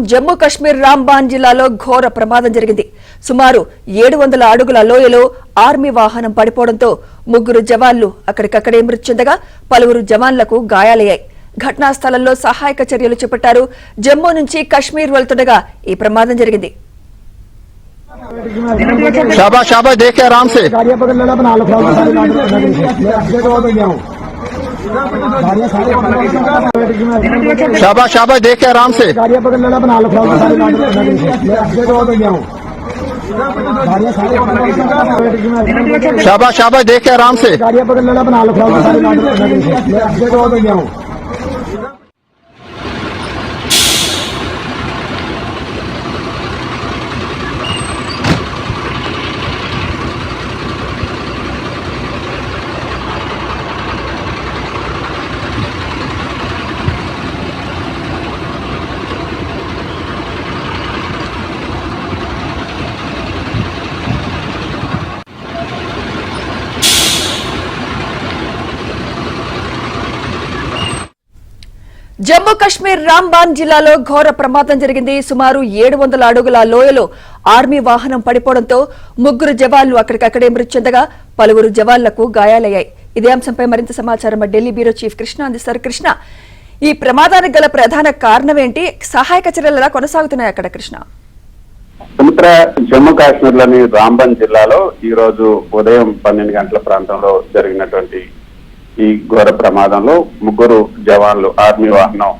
జమ్మూ కశ్మీర్ రాంబాన్ జిల్లాలో ఘోర ప్రమాదం జరిగింది. సుమారు 700 అడుగుల లోయలో ఆర్మీ వాహనం పడిపోవడంతో 3 జవాన్లు అక్కడికక్కడే మృతి చెందగా పలువురు జవాన్లకు గాయాలయ్యాయి. ఘటనా స్థలంలో సహాయక చర్యలు చేపట్టారు. జమ్మూ నుంచి కశ్మీర్ వెళ్తుండగా ఈ ప్రమాదం జరిగింది. शाबाश शाबाश देख के आराम से शाबाश शाबाश देख के आराम से शाबाश शाबाश देख के आराम से జమ్మూ కశ్మీర్ రాంబాన్ జిల్లాలో ఘోర ప్రమాదం జరిగింది. సుమారు 700 అడుగుల లోయలో ఆర్మీ వాహనం పడిపోవడంతో 3 జవాన్లు అక్కడికక్కడే మృతి చెందగా పలువురు జవాన్లకు గాయాలయ్యాయి. ఇదే అంశంపై మరింత సమాచారం మా ఢిల్లీ బ్యూరో చీఫ్ కృష్ణ అందిస్తారు. కృష్ణ, ఈ ప్రమాదానికి గల ప్రధాన కారణం ఏంటి? సహాయక చర్యలు ఎలా కొనసాగుతున్నాయి అక్కడ? కృష్ణ, సుమిత్ర, జమ్మూ కాశ్మీర్ లోని రాంబన్ జిల్లాలో ఈ రోజు ఉదయం 12 గంటల ప్రాంతంలో జరిగినటువంటి ఈ ఘోర ప్రమాదంలో 3 జవాన్లు ఆర్మీ వాహనం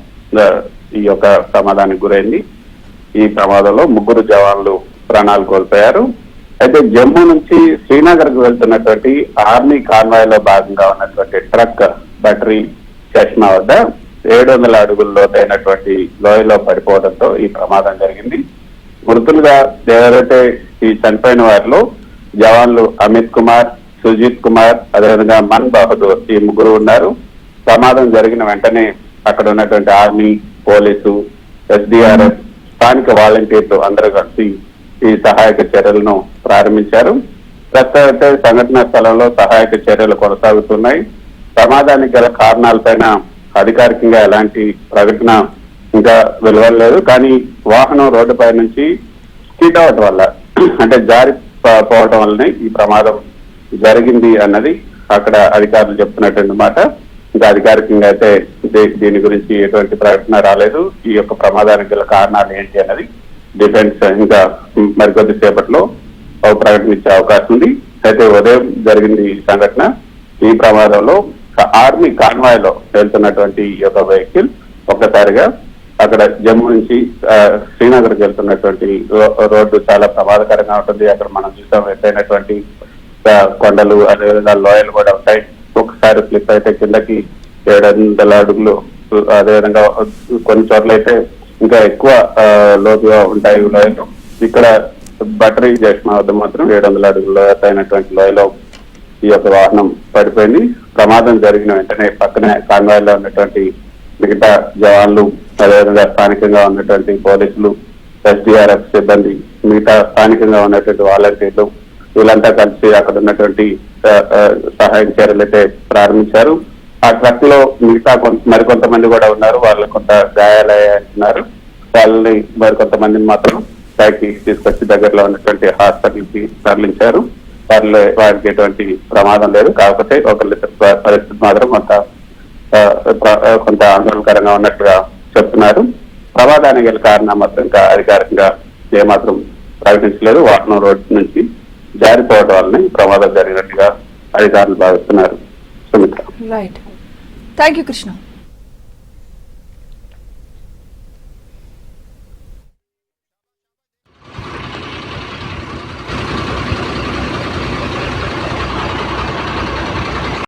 ఈ యొక్క ప్రమాదానికి గురైంది. ఈ ప్రమాదంలో 3 జవాన్లు ప్రాణాలు కోల్పోయారు. అయితే జమ్మూ నుంచి శ్రీనగర్ కు వెళ్తున్నటువంటి ఆర్మీ కాన్వాయ్ లో భాగంగా ఉన్నటువంటి ట్రక్ బ్యాటరీ చష్మా వద్ద 700 అడుగుల లోతైనటువంటి లోయలో పడిపోవడంతో ఈ ప్రమాదం జరిగింది. మృతులుగా ఎవరైతే ఈ చనిపోయిన వారిలో జవాన్లు అమిత్ కుమార్, సుజిత్ కుమార్, అదేవిధంగా మన్ బహదూర్, ఈ 3 ఉన్నారు. ప్రమాదం జరిగిన వెంటనే అక్కడ ఉన్నటువంటి ఆర్మీ, పోలీసు, ఎస్డీఆర్ఎఫ్, స్థానిక వాలంటీర్లు అందరూ కలిసి ఈ సహాయక చర్యలను ప్రారంభించారు. ప్రస్తుతం సంఘటనా స్థలంలో సహాయక చర్యలు కొనసాగుతున్నాయి. ప్రమాదానికి గల కారణాలపైన అధికారికంగా ఎలాంటి ప్రకటన ఇంకా వెలువడలేదు. కానీ వాహనం రోడ్డుపై నుంచి స్కిడ్ అవటం వల్ల, అంటే జారిపోవటం వల్లనే ఈ ప్రమాదం జరిగింది అన్నది అక్కడ అధికారులు చెప్తున్నటువంటి మాట. ఇంకా అధికారికంగా అయితే దీని గురించి ఎటువంటి ప్రకటన రాలేదు. ఈ యొక్క ప్రమాదానికి గల కారణాలు ఏంటి అన్నది డిఫెన్స్ ఇంకా మరికొద్ది సేపట్లో ప్రకటన ఇచ్చే అవకాశం ఉంది. అయితే ఉదయం జరిగింది ఈ సంఘటన. ఈ ప్రమాదంలో ఆర్మీ కాన్వాయ్ లో వెళ్తున్నటువంటి ఈ యొక్క వెహికల్ ఒక్కసారిగా అక్కడ జమ్మూ నుంచి శ్రీనగర్కి వెళ్తున్నటువంటి రోడ్డు చాలా ప్రమాదకరంగా ఉంటుంది. అక్కడ మనం చూసాం ఎత్తైనటువంటి కొండలు, అదేవిధంగా లోయలు కూడా ఉంటాయి. ఒకసారి స్లిప్ అయితే కిందకి 700 అడుగులు, అదేవిధంగా కొన్ని చోట్ల అయితే ఇంకా ఎక్కువ లోతుగా ఉంటాయి లోయలు. ఇక్కడ బటరీ జష్మా వద్ద మాత్రం 700 అడుగులు అయినటువంటి లోయలో ఈ యొక్క వాహనం పడిపోయింది. ప్రమాదం జరిగిన వెంటనే పక్కనే కాన్వాయ్ లో ఉన్నటువంటి మిగతా జవాన్లు, అదేవిధంగా స్థానికంగా ఉన్నటువంటి పోలీసులు, ఎస్డీఆర్ఎఫ్ సిబ్బంది, మిగతా స్థానికంగా ఉన్నటువంటి వాలంటీర్లు, వీళ్ళంతా కలిసి అక్కడ ఉన్నటువంటి సహాయక చర్యలు అయితే ప్రారంభించారు. ఆ ట్రక్ లో మిగతా మరికొంతమంది కూడా ఉన్నారు. వాళ్ళు కొంత గాయాలయ్యారు. వాళ్ళని మరికొంతమందిని మాత్రం పైకి తీసుకొచ్చి దగ్గరలో ఉన్నటువంటి హాస్పిటల్ కి తరలించారు. వారికి ఎటువంటి ప్రమాదం లేదు. కాకపోతే ఒకరిద్దరు పరిస్థితి మాత్రం కొంత ఆందోళనకరంగా ఉన్నట్టుగా చెప్తున్నారు. ప్రమాదానికి గల కారణం మాత్రం ఇంకా అధికారికంగా ఏమాత్రం ప్రకటించలేదు. వాహనం రోడ్డు నుంచి జారిపోవడం వల్లనే ప్రమాదం జరిగినట్టుగా అధికారులు భావిస్తున్నారు. Sumitra, right. Thank you Krishna.